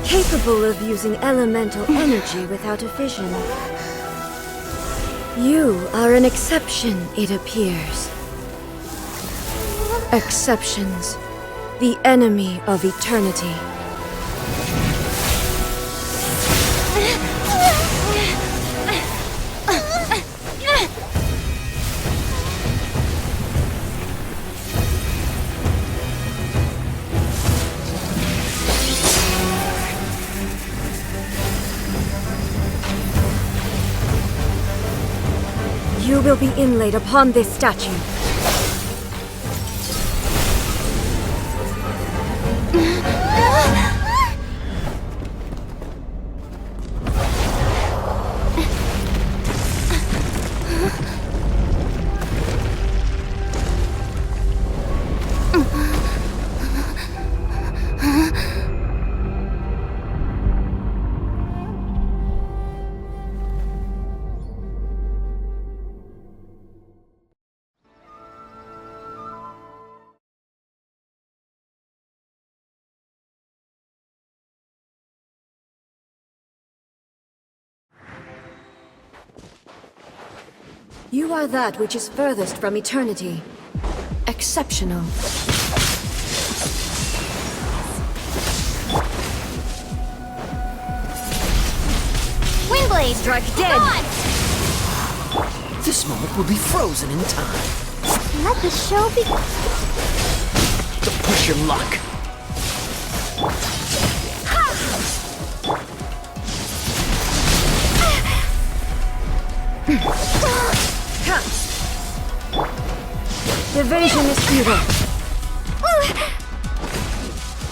Capable of using elemental energy without a fission. You are an exception, it appears. Exceptions, the enemy of eternity. You will be inlaid upon this statue. You are that which is furthest from eternity. Exceptional. Windblade! Strike dead! This moment will be frozen in time. Let the show begin. Don't push your luck. Evasion is futile.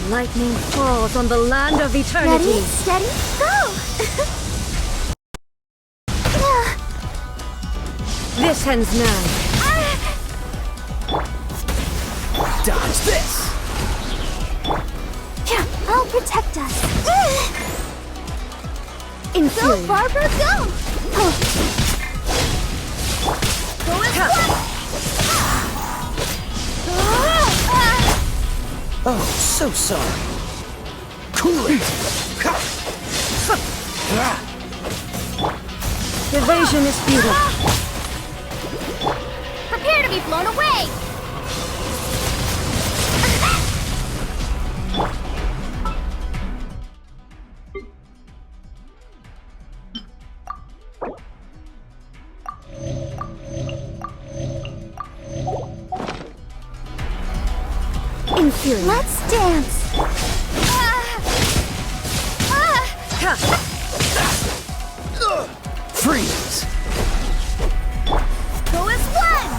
Lightning falls on the land of eternity. Ready, steady, go! This ends now. Dodge this. I'll protect us. Inferior. Go, Barbara, go! Go as one! Oh, so sorry. Cool it. Evasion is futile. Prepare to be blown away! Inferior. Let's dance! Freeze. Go as one!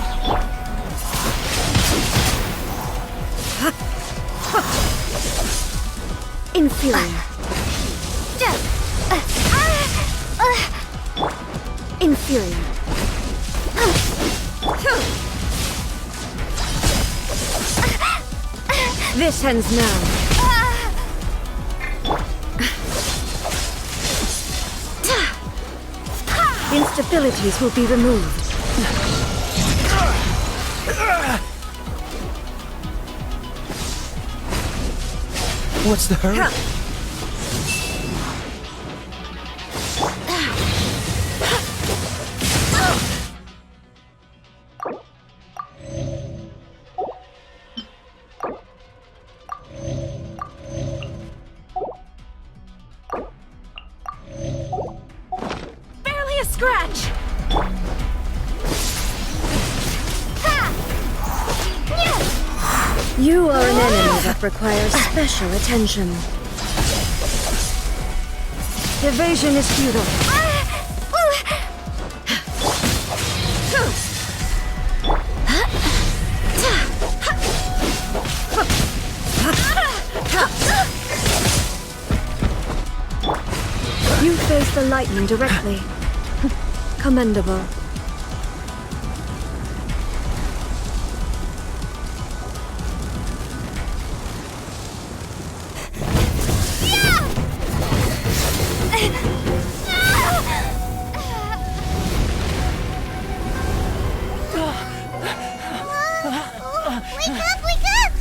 Inferior. Inferior. This ends now. Instabilities will be removed. What's the hurry? Barely a scratch. You are an enemy that requires special attention. Evasion is futile. You face the lightning directly. Commendable. Wake up, wake up!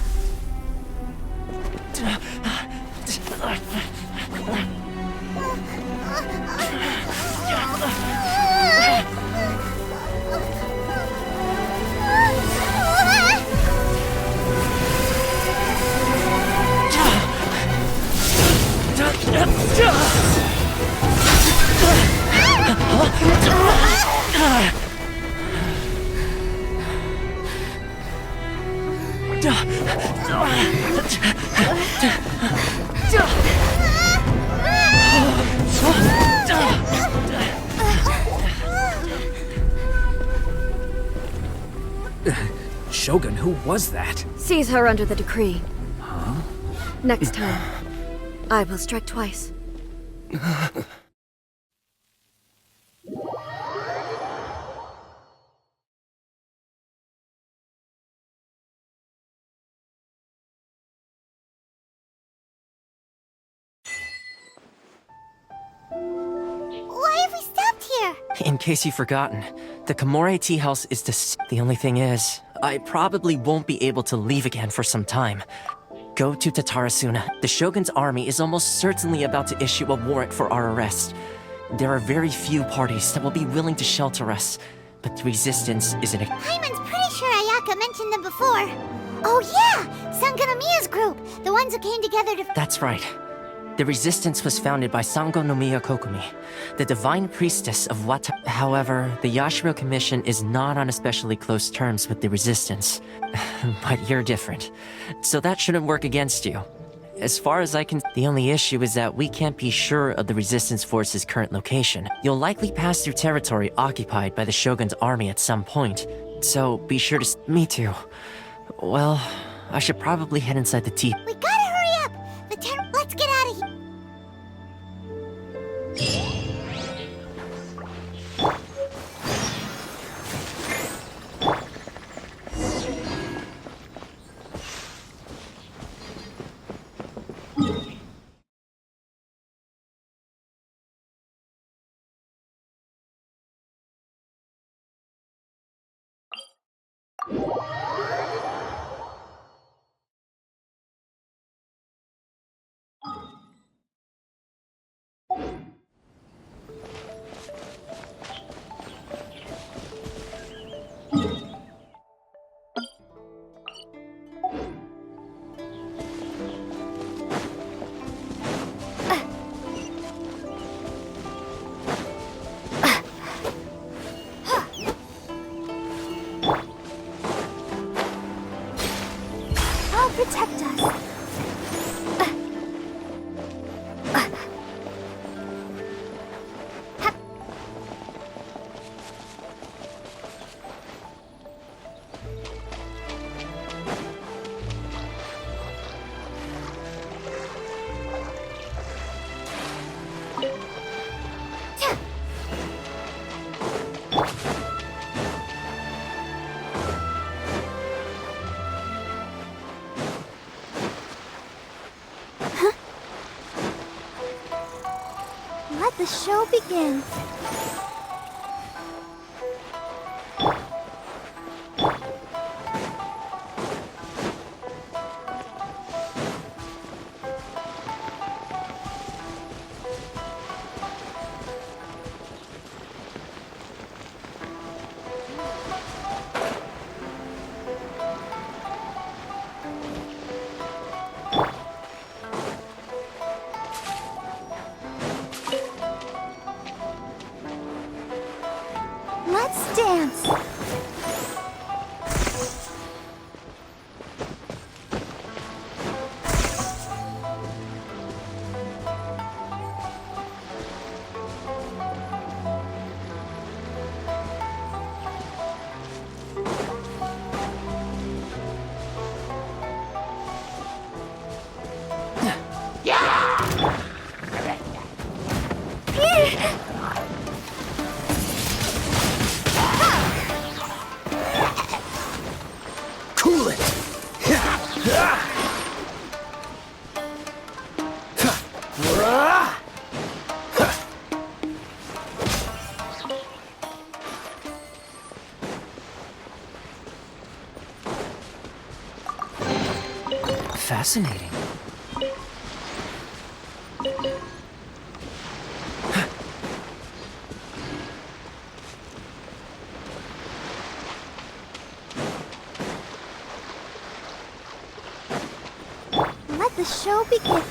Shogun, who was that? Seize her under the decree. Huh? Next time, I will strike twice. Why have we stopped here? In case you've forgotten, the Komore tea house is the only thing is, I probably won't be able to leave again for some time. Go to Tatarasuna. The Shogun's army is almost certainly about to issue a warrant for our arrest. There are very few parties that will be willing to shelter us, but the resistance isn't a— Paimon's pretty sure Ayaka mentioned them before. Oh yeah! Sangonomiya's group! The ones who came together to— That's right. The resistance was founded by Sango no Miya Kokumi, the divine priestess of Wata. However, the Yashiro Commission is not on especially close terms with the resistance. But you're different, so that shouldn't work against you. As far as I can— The only issue is that we can't be sure of the resistance force's current location. You'll likely pass through territory occupied by the Shogun's army at some point, so be sure to— Me too. Well, I should probably head inside the tea— We gotta hurry up! Let's get out of here! Protect us. Let the show begin. Fascinating. Let the show begin.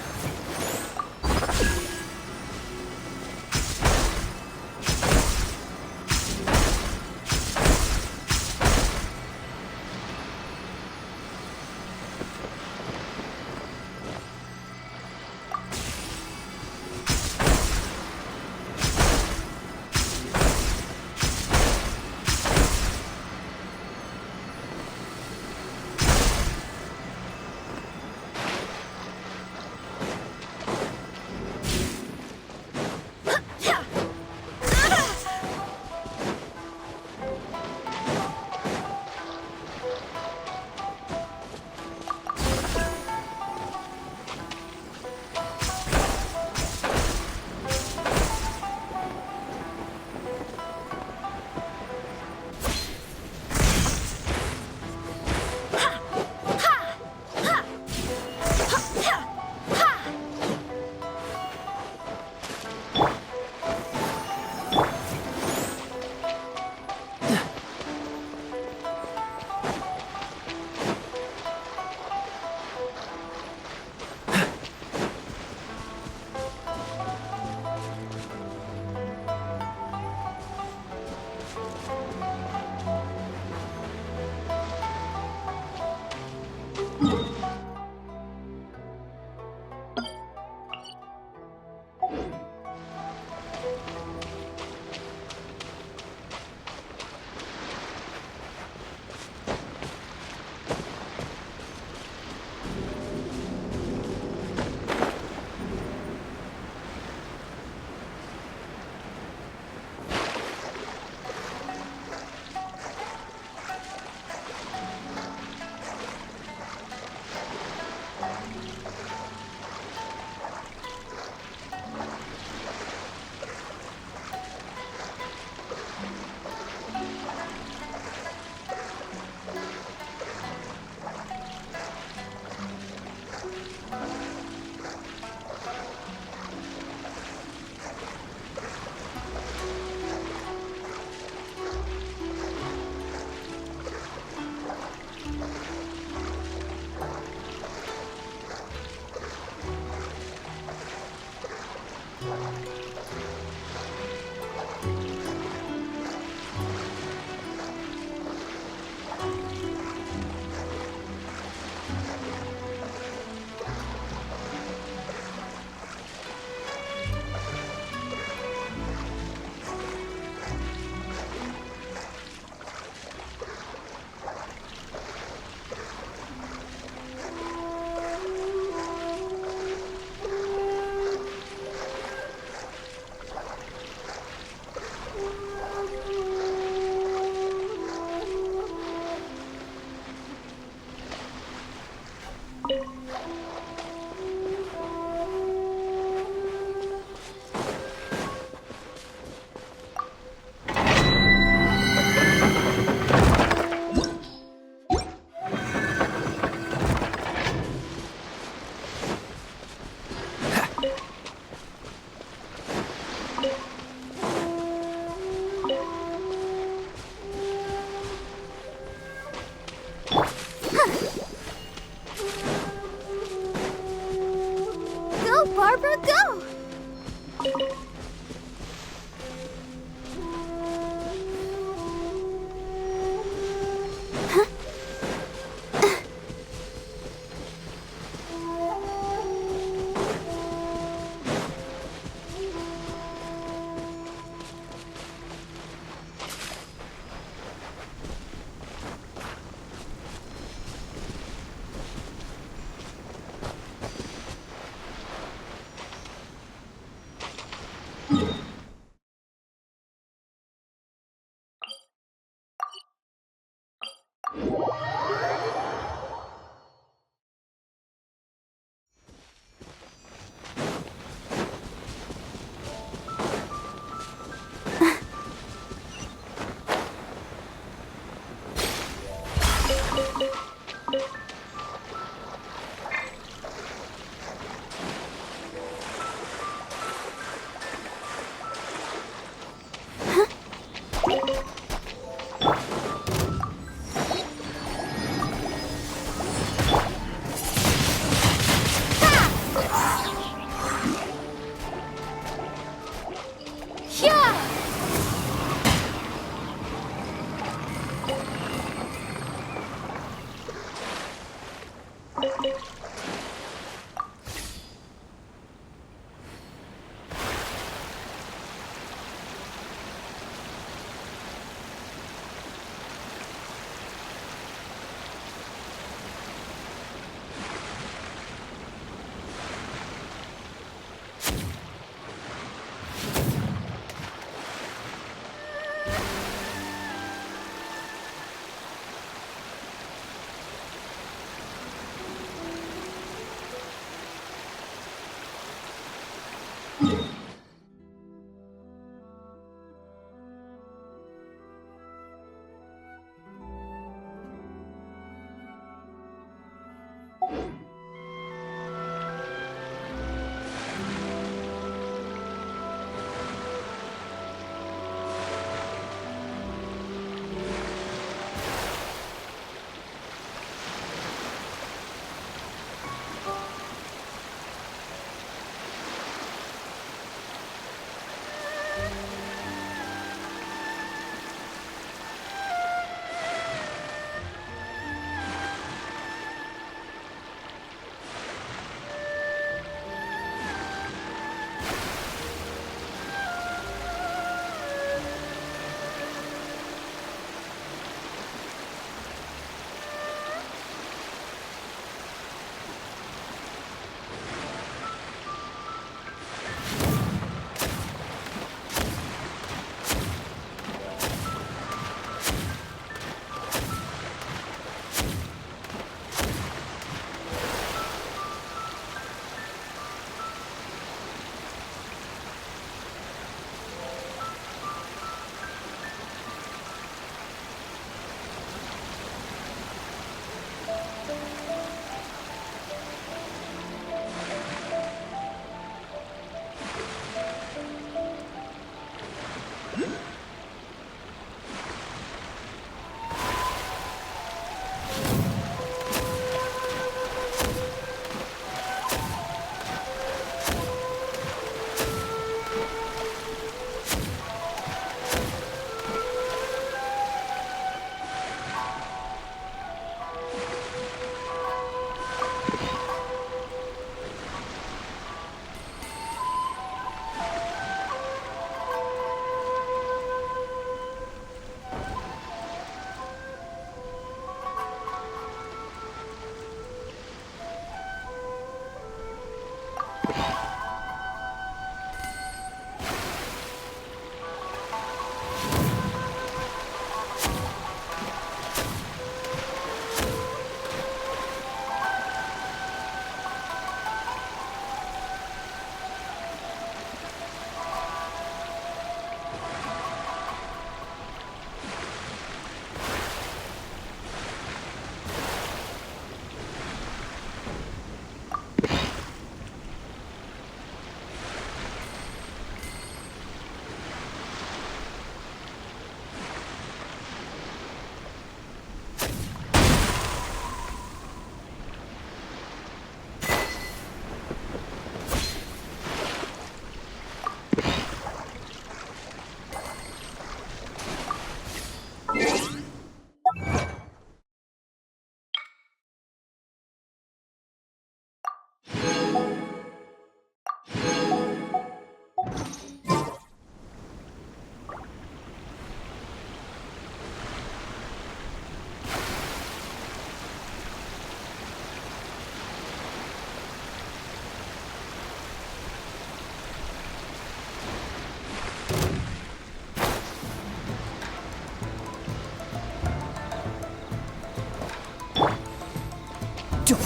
Don't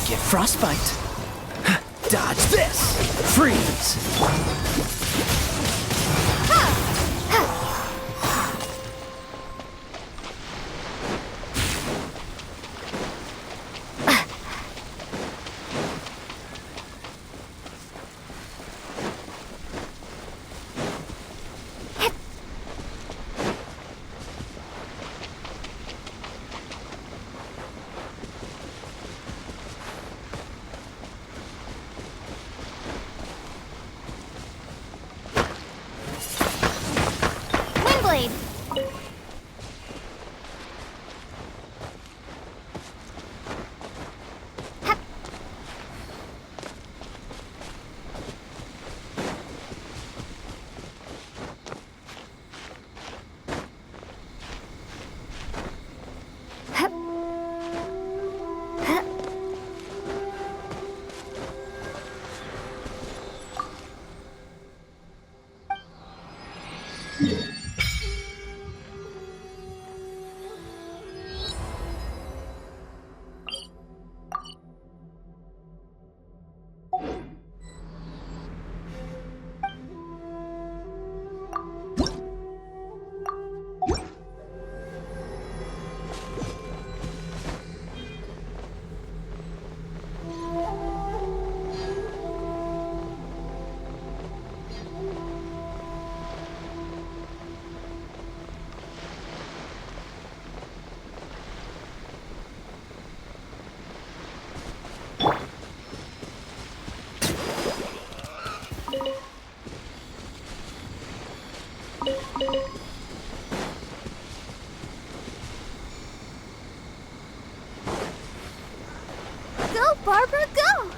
get frostbite. Dodge this. Freeze. Go, Barbara, go!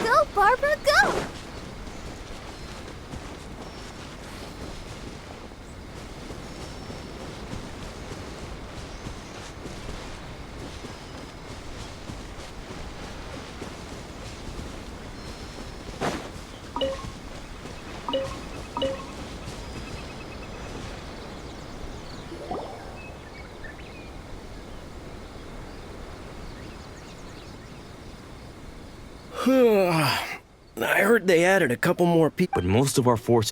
Go, Barbara, go! I heard they added a couple more people, but most of our force...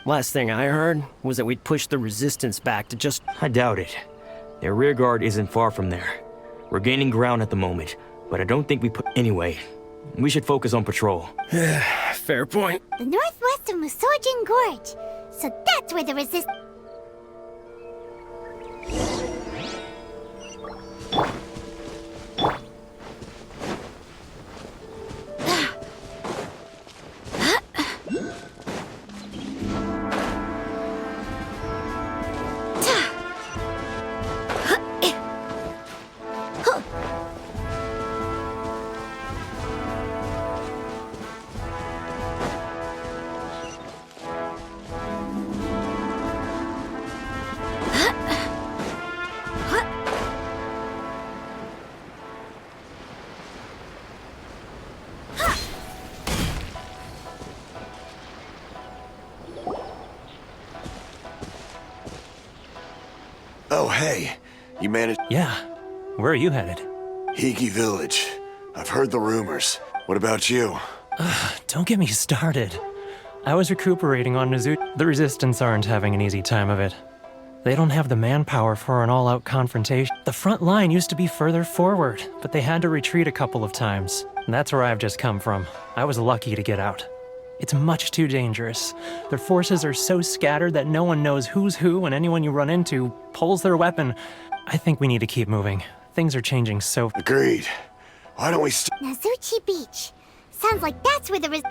Last thing I heard was that we'd pushed the resistance back to just... I doubt it. Their rear guard isn't far from there. We're gaining ground at the moment, but I don't think we put... Anyway, we should focus on patrol. Fair point. The northwest of Musojin Gorge. So that's where the resist... Oh, hey. You managed... Yeah. Where are you headed? Hiki Village. I've heard the rumors. What about you? Don't get me started. I was recuperating on Nizu. The Resistance aren't having an easy time of it. They don't have the manpower for an all-out confrontation. The front line used to be further forward, but they had to retreat a couple of times. And that's where I've just come from. I was lucky to get out. It's much too dangerous. Their forces are so scattered that no one knows who's who, and anyone you run into pulls their weapon. I think we need to keep moving. Things are changing so... Agreed. Why don't we Nazuchi Beach. Sounds like that's where the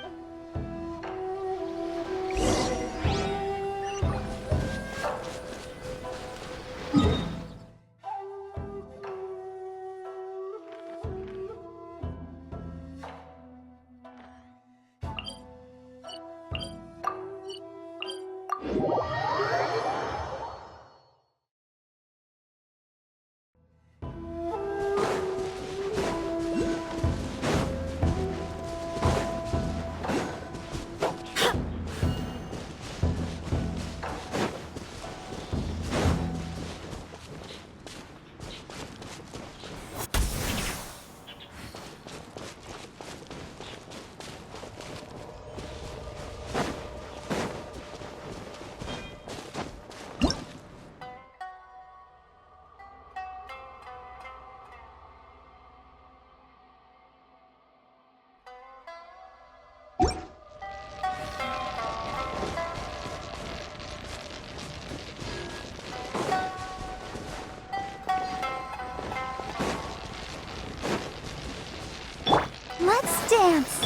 dance!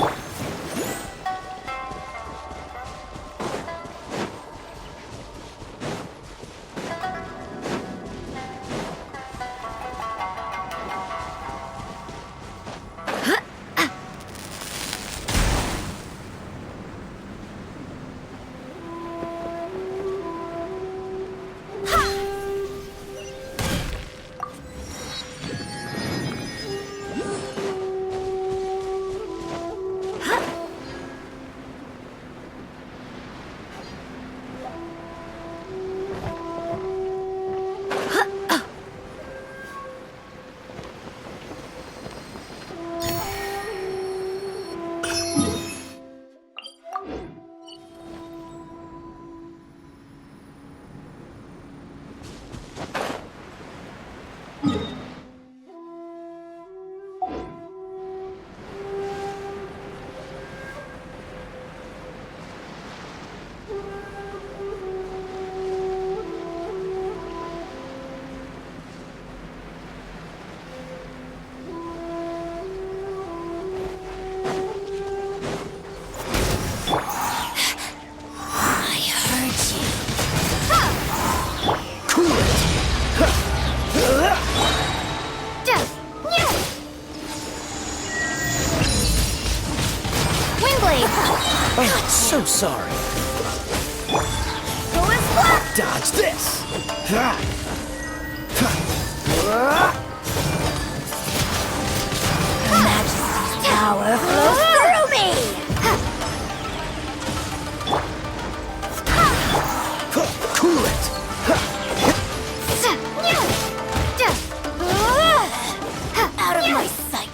Oh, so sorry. Dodge this! Majesty's power flows through me! Cool it! Out of my sight!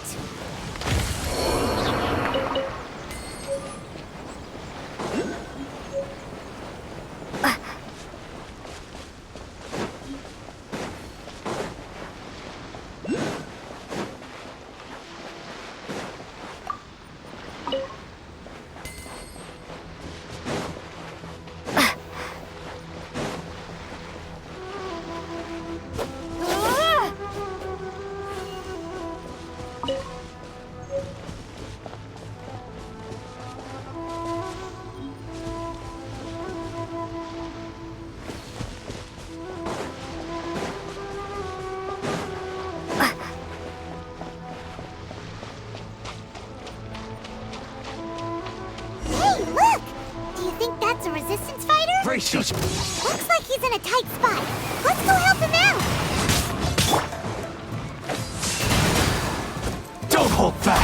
That's a resistance fighter? Brace yourself! Looks like he's in a tight spot. Let's go help him out! Don't hold back!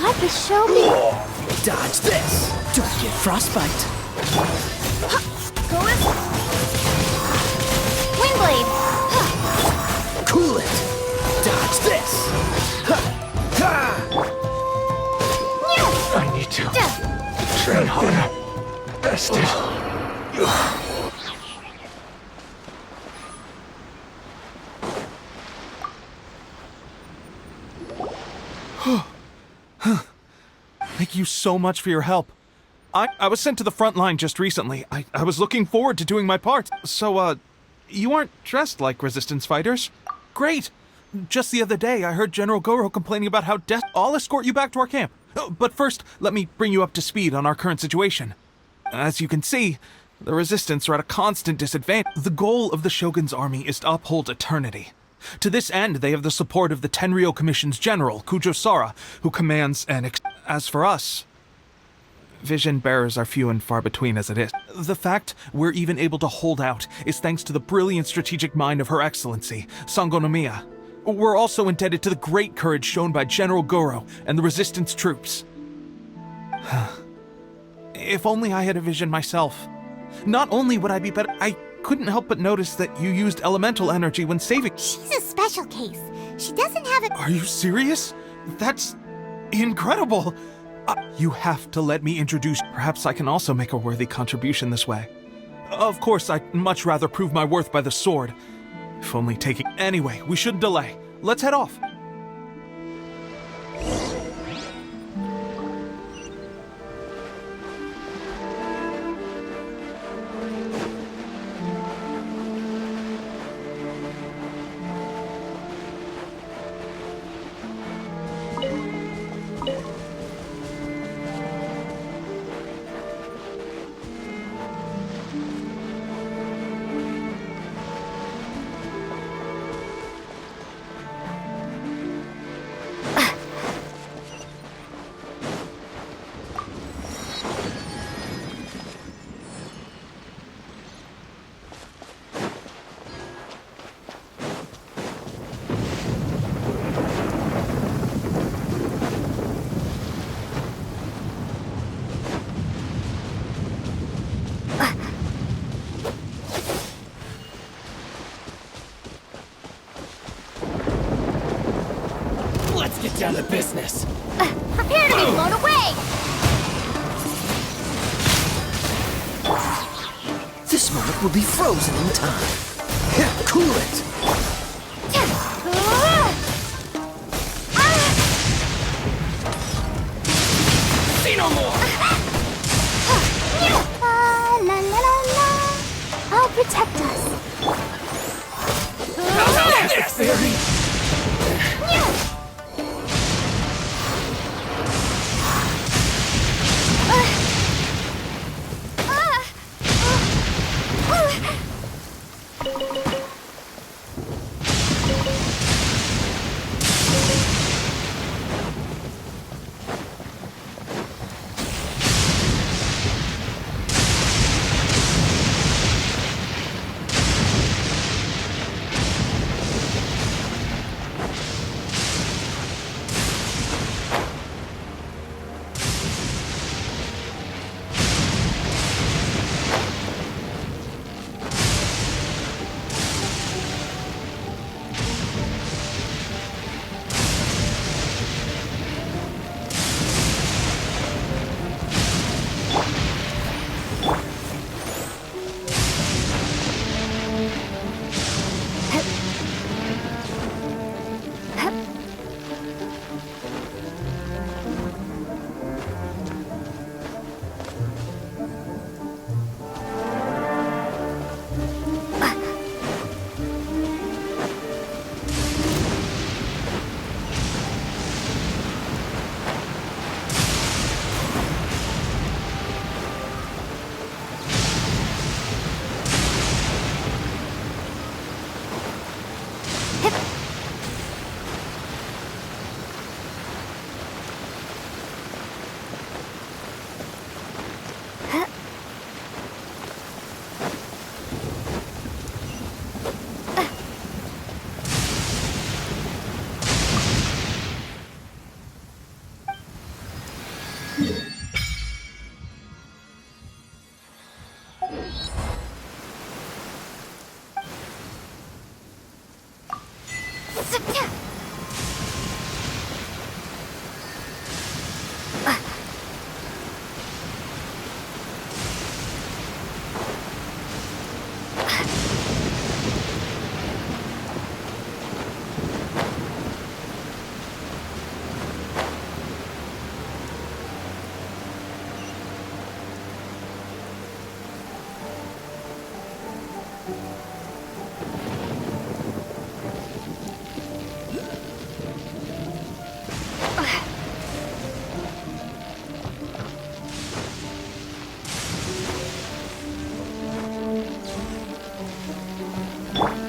Like a show me. Dodge this! Don't get frostbite! Windblade! Cool it! Dodge this! I need to train harder. Best it. Thank you so much for your help. I was sent to the front line just recently. I was looking forward to doing my part. So, you aren't dressed like resistance fighters? Great! Just the other day, I heard General Goro complaining about how I'll escort you back to our camp. But first, let me bring you up to speed on our current situation. As you can see, the Resistance are at a constant disadvantage. The goal of the Shogun's army is to uphold eternity. To this end, they have the support of the Tenryou Commission's general, Kujo-Sara, who commands an As for us, vision bearers are few and far between as it is. The fact we're even able to hold out is thanks to the brilliant strategic mind of Her Excellency, Sango no Miya. We're also indebted to the great courage shown by General Goro and the Resistance troops. If only I had a vision myself. Not only would I be better, I couldn't help but notice that you used elemental energy when saving. She's a special case. She doesn't have it. Are you serious? That's incredible. You have to let me introduce. Perhaps I can also make a worthy contribution this way. Of course, I'd much rather prove my worth by the sword. If only taking. Anyway, we shouldn't delay. Let's head off. get down to business. Prepare to be blown away! This moment will be frozen in time. Cool it. Say no more. La la la la. I'll protect us. That's very...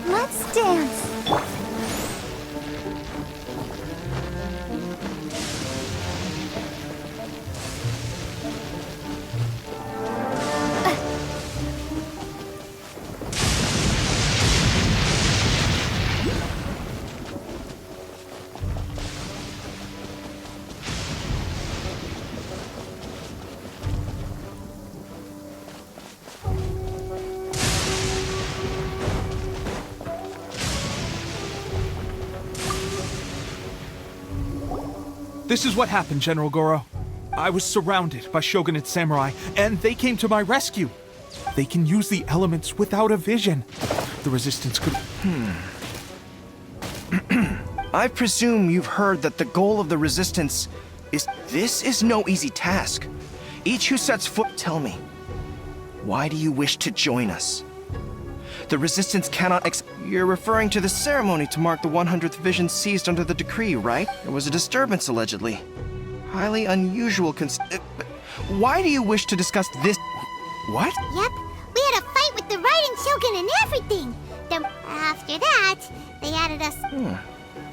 Let's dance. This is what happened, General Goro. I was surrounded by Shogunate samurai, and they came to my rescue. They can use the elements without a vision. The resistance could... I presume you've heard that the goal of the resistance is... This is no easy task. Each who sets foot... Tell me, why do you wish to join us? The resistance cannot You're referring to the ceremony to mark the 100th vision seized under the decree, right? There was a disturbance, allegedly. Highly unusual Why do you wish to discuss this? What? Yep, we had a fight with the Raiden Shogun and everything. Then after that, they added us...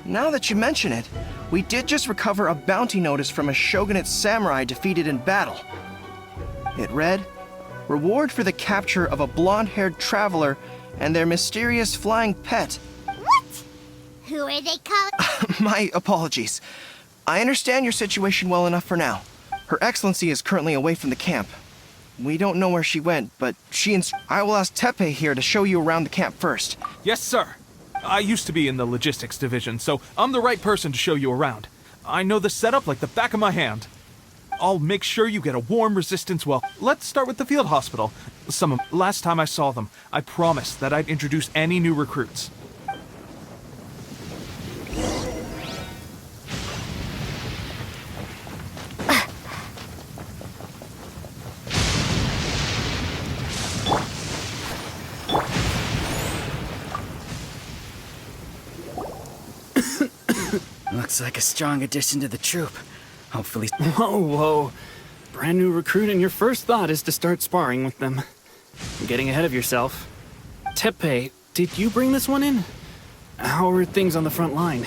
Now that you mention it, we did just recover a bounty notice from a Shogunate samurai defeated in battle. It read, "Reward for the capture of a blonde-haired traveler and their mysterious flying pet." What? Who are they called? My apologies. I understand your situation well enough for now. Her Excellency is currently away from the camp. We don't know where she went, but I will ask Tepe here to show you around the camp first. Yes, sir. I used to be in the logistics division, so I'm the right person to show you around. I know the setup like the back of my hand. I'll make sure you get a warm resistance well. Let's start with the field hospital. Last time I saw them, I promised that I'd introduce any new recruits. Looks like a strong addition to the troop. Hopefully. Whoa. Brand new recruit, and your first thought is to start sparring with them. You're getting ahead of yourself. Teppei, did you bring this one in? How are things on the front line?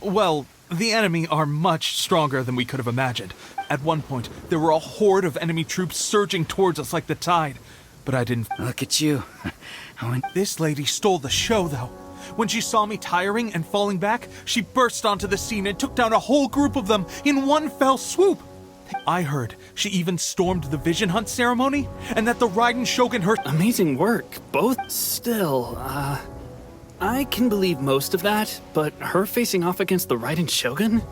Well, the enemy are much stronger than we could have imagined. At one point, there were a horde of enemy troops surging towards us like the tide. But I didn't. Look at you. This lady stole the show, though. When she saw me tiring and falling back, she burst onto the scene and took down a whole group of them in one fell swoop. I heard she even stormed the Vision Hunt ceremony, and that the Raiden Shogun heard— Amazing work, both. Still, I can believe most of that, but her facing off against the Raiden Shogun?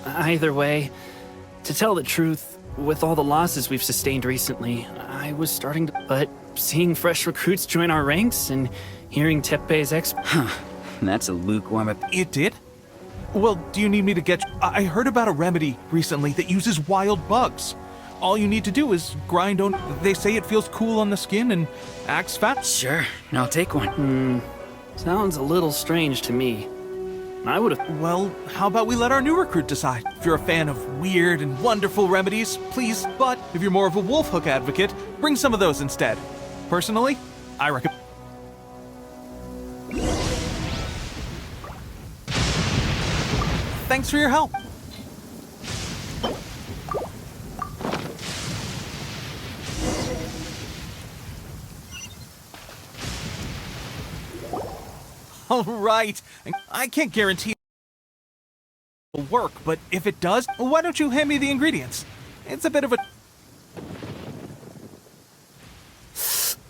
Either way, to tell the truth, with all the losses we've sustained recently, I was starting to— But seeing fresh recruits join our ranks and hearing Teppei's That's a lukewarm— It did? Well, do you need me to get— I heard about a remedy recently that uses wild bugs. All you need to do is grind on— They say it feels cool on the skin and acts fat. Sure, I'll take one. Sounds a little strange to me. I would've— Well, how about we let our new recruit decide? If you're a fan of weird and wonderful remedies, please. But if you're more of a wolf hook advocate, bring some of those instead. Personally, I recommend— Thanks for your help. All right. I can't guarantee it'll work, but if it does, why don't you hand me the ingredients? It's a bit of a—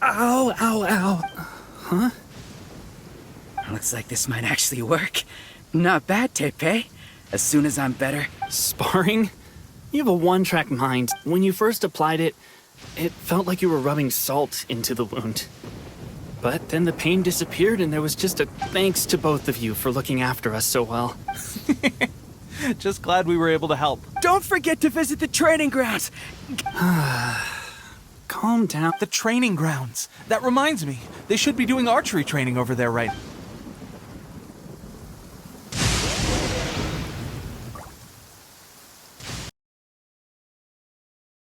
Ow, ow, ow. Huh? Looks like this might actually work. Not bad, Teppei. As soon as I'm better. Sparring? You have a one-track mind. When you first applied it, it felt like you were rubbing salt into the wound. But then the pain disappeared and there was just a thanks to both of you for looking after us so well. Just glad we were able to help. Don't forget to visit the training grounds. Calm down. The training grounds. That reminds me. They should be doing archery training over there, right?